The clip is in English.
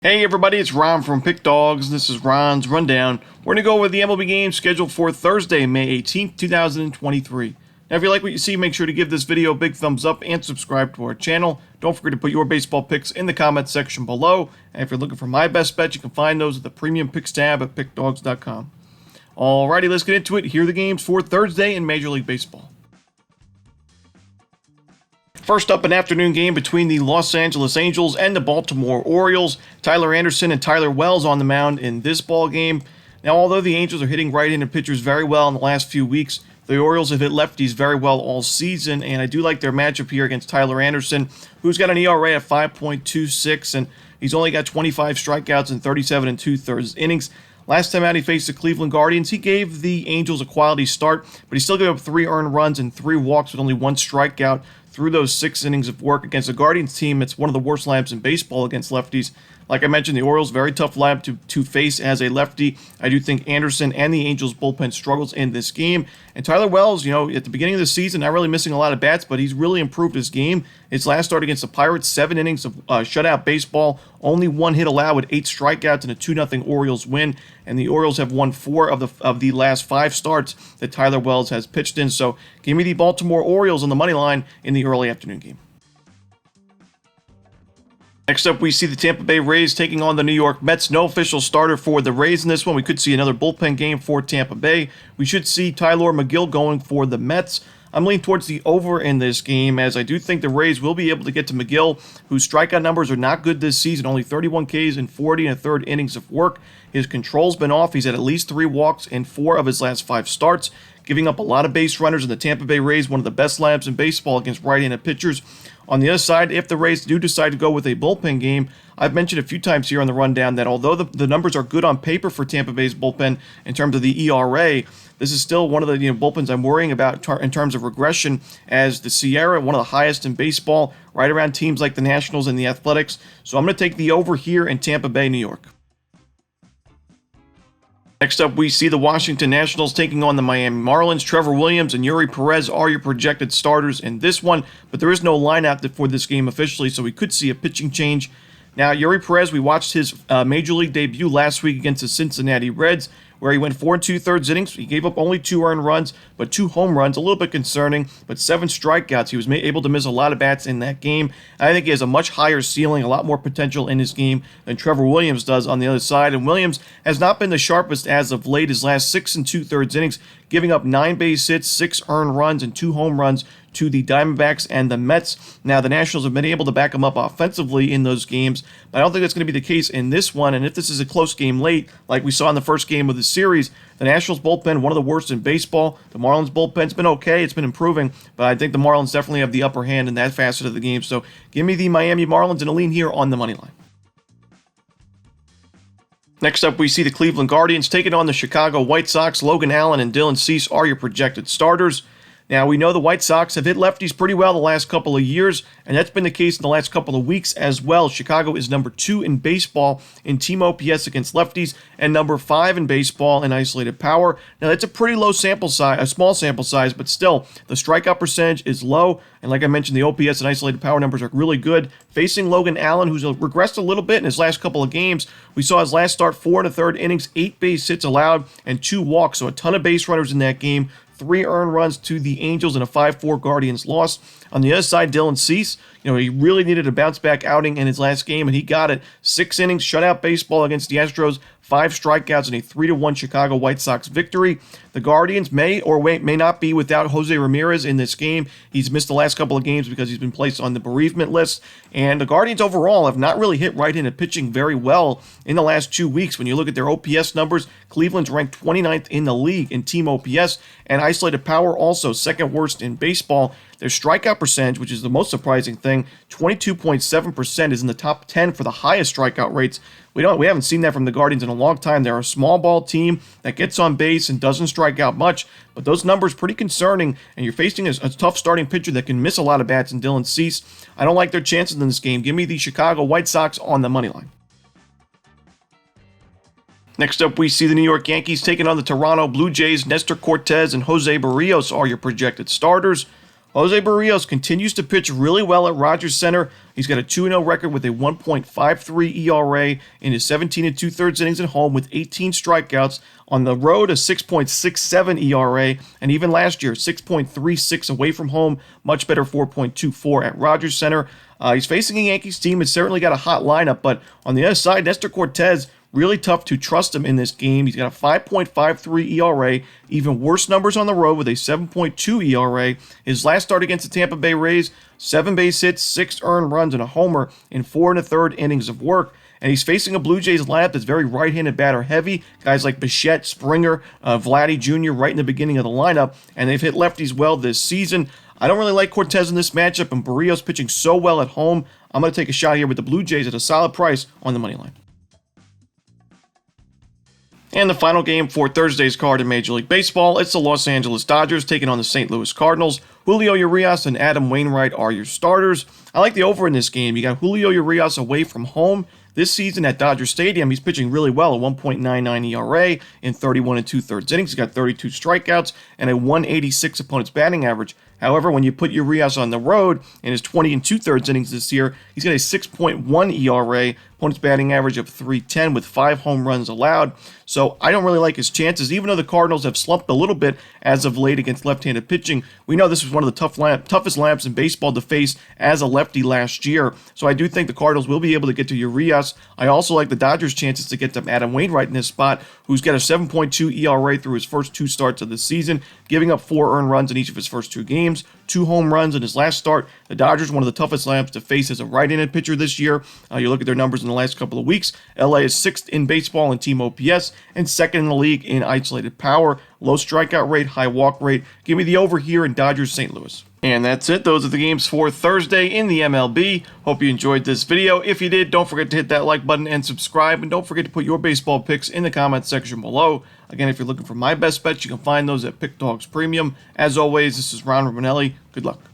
Hey everybody, it's Ron from Pick Dawgz. This is Ron's Rundown. We're going to go over the MLB game scheduled for Thursday, May 18th, 2023. Now, if you like what you see, make sure to give this video a big thumbs up and subscribe to our channel. Don't forget to put your baseball picks in the comments section below. And if you're looking for my best bet, you can find those at the Premium Picks tab at pickdawgz.com. Alrighty, let's get into it. Here are the games for Thursday in Major League Baseball. First up, an afternoon game between the Los Angeles Angels and the Baltimore Orioles. Tyler Anderson and Tyler Wells on the mound in this ball game. Now, although the Angels are hitting right-handed pitchers very well in the last few weeks, the Orioles have hit lefties very well all season, and I do like their matchup here against Tyler Anderson, who's got an ERA of 5.26, and he's only got 25 strikeouts in 37 2/3 innings. Last time out, he faced the Cleveland Guardians. He gave the Angels a quality start, but he still gave up 3 earned runs and 3 walks with only 1 strikeout through those 6 innings of work against the Guardians team. It's one of the worst lineups in baseball against lefties. Like I mentioned, the Orioles, very tough lineup to face as a lefty. I do think Anderson and the Angels bullpen struggles in this game. And Tyler Wells, at the beginning of the season, not really missing a lot of bats, but he's really improved his game. His last start against the Pirates, 7 innings of shutout baseball, only 1 hit allowed with 8 strikeouts and a 2-0 Orioles win. And the Orioles have won 4 of the last 5 starts that Tyler Wells has pitched in. So give me the Baltimore Orioles on the money line in the early afternoon game. Next up, we see the Tampa Bay Rays taking on the New York Mets. No official starter for the Rays in this one. We could see another bullpen game for Tampa Bay. We should see Tyler McGill going for the Mets. I'm leaning towards the over in this game, as I do think the Rays will be able to get to McGill, whose strikeout numbers are not good this season. Only 31 Ks in 40 1/3 innings of work. His control's been off. He's had at least 3 walks in 4 of his last 5 starts, giving up a lot of base runners. And the Tampa Bay Rays, one of the best lineups in baseball against right-handed pitchers. On the other side, if the Rays do decide to go with a bullpen game, I've mentioned a few times here on the rundown that although the numbers are good on paper for Tampa Bay's bullpen in terms of the ERA, this is still one of the bullpens I'm worrying about in terms of regression, as the Sierra, one of the highest in baseball, right around teams like the Nationals and the Athletics. So I'm going to take the over here in Tampa Bay, New York. Next up, we see the Washington Nationals taking on the Miami Marlins. Trevor Williams and Yuri Perez are your projected starters in this one, but there is no lineup for this game officially, so we could see a pitching change. Now, Yuri Perez, we watched his Major League debut last week against the Cincinnati Reds, where he went 4 2/3 innings. He gave up only 2 earned runs, but 2 home runs, a little bit concerning, but 7 strikeouts. He was able to miss a lot of bats in that game. I think he has a much higher ceiling, a lot more potential in his game than Trevor Williams does on the other side. And Williams has not been the sharpest as of late. His last 6 2/3 innings, giving up 9 base hits, 6 earned runs, and 2 home runs to the Diamondbacks and the Mets. Now, the Nationals have been able to back him up offensively in those games, but I don't think that's going to be the case in this one. And if this is a close game late, like we saw in the first game of the series, the Nationals bullpen, one of the worst in baseball. The Marlins bullpen's been okay. It's been improving, but I think the Marlins definitely have the upper hand in that facet of the game. So give me the Miami Marlins and a lean here on the money line. Next up, we see the Cleveland Guardians taking on the Chicago White Sox. Logan Allen and Dylan Cease are your projected starters. Now, we know the White Sox have hit lefties pretty well the last couple of years, and that's been the case in the last couple of weeks as well. Chicago is number 2 in baseball in team OPS against lefties, and number 5 in baseball in isolated power. Now, that's a pretty low sample size, a small sample size, but still, the strikeout percentage is low, and like I mentioned, the OPS and isolated power numbers are really good. Facing Logan Allen, who's regressed a little bit in his last couple of games, we saw his last start 4 1/3 innings, 8 base hits allowed, and 2 walks, so a ton of base runners in that game. 3 earned runs to the Angels and a 5-4 Guardians loss. On the other side, Dylan Cease, he really needed a bounce-back outing in his last game, and he got it. 6 innings, shutout baseball against the Astros, 5 strikeouts, and a 3-1 Chicago White Sox victory. The Guardians may or may not be without Jose Ramirez in this game. He's missed the last couple of games because he's been placed on the bereavement list. And the Guardians overall have not really hit right-handed pitching very well in the last 2 weeks. When you look at their OPS numbers, Cleveland's ranked 29th in the league in team OPS, and isolated power also 2nd worst in baseball. Their strikeout percentage, which is the most surprising thing, 22.7% is in the top 10 for the highest strikeout rates. We haven't seen that from the Guardians in a long time. They're a small ball team that gets on base and doesn't strike out much, but those numbers pretty concerning, and you're facing a tough starting pitcher that can miss a lot of bats in Dylan Cease. I don't like their chances in this game. Give me the Chicago White Sox on the money line. Next up, we see the New York Yankees taking on the Toronto Blue Jays. Nestor Cortez and Jose Barrios are your projected starters. Jose Barrios continues to pitch really well at Rogers Center. He's got a 2-0 record with a 1.53 ERA in his 17 2/3 innings at home with 18 strikeouts. On the road, a 6.67 ERA, and even last year, 6.36 away from home. Much better 4.24 at Rogers Center. He's facing a Yankees team that's certainly got a hot lineup, but on the other side, Nestor Cortes, really tough to trust him in this game. He's got a 5.53 ERA, even worse numbers on the road with a 7.2 ERA. His last start against the Tampa Bay Rays, 7 base hits, 6 earned runs, and a homer in 4 1/3 innings of work. And he's facing a Blue Jays lineup that's very right-handed batter heavy. Guys like Bichette, Springer, Vladdy Jr. right in the beginning of the lineup, and they've hit lefties well this season. I don't really like Cortes in this matchup, and Barrios pitching so well at home. I'm going to take a shot here with the Blue Jays at a solid price on the money line. And the final game for Thursday's card in Major League Baseball, it's the Los Angeles Dodgers taking on the St. Louis Cardinals. Julio Urias and Adam Wainwright are your starters. I like the over in this game. You got Julio Urias away from home. This season at Dodger Stadium, he's pitching really well, a 1.99 ERA in 31 2/3 innings. He's got 32 strikeouts and a 186 opponent's batting average. However, when you put Urias on the road in his 20 2/3 innings this year, he's got a 6.1 ERA, opponent's batting average of 310 with 5 home runs allowed. So I don't really like his chances, even though the Cardinals have slumped a little bit as of late against left-handed pitching. We know this was one of the toughest lineups in baseball to face as a lefty last year. So I do think the Cardinals will be able to get to Urias. I also like the Dodgers' chances to get to Adam Wainwright in this spot, who's got a 7.2 ERA through his first 2 starts of the season, giving up 4 earned runs in each of his first 2 games, 2 home runs in his last start. The Dodgers, one of the toughest lineups to face as a right-handed pitcher this year. You look at their numbers in the last couple of weeks. LA is 6th in baseball in team OPS and 2nd in the league in isolated power. Low strikeout rate, high walk rate. Give me the over here in Dodgers St. Louis. And that's it. Those are the games for Thursday in the MLB. Hope you enjoyed this video. If you did, don't forget to hit that like button and subscribe. And don't forget to put your baseball picks in the comment section below. Again, if you're looking for my best bets, you can find those at Pickdawgz Premium. As always, this is Ron Romanelli. Good luck.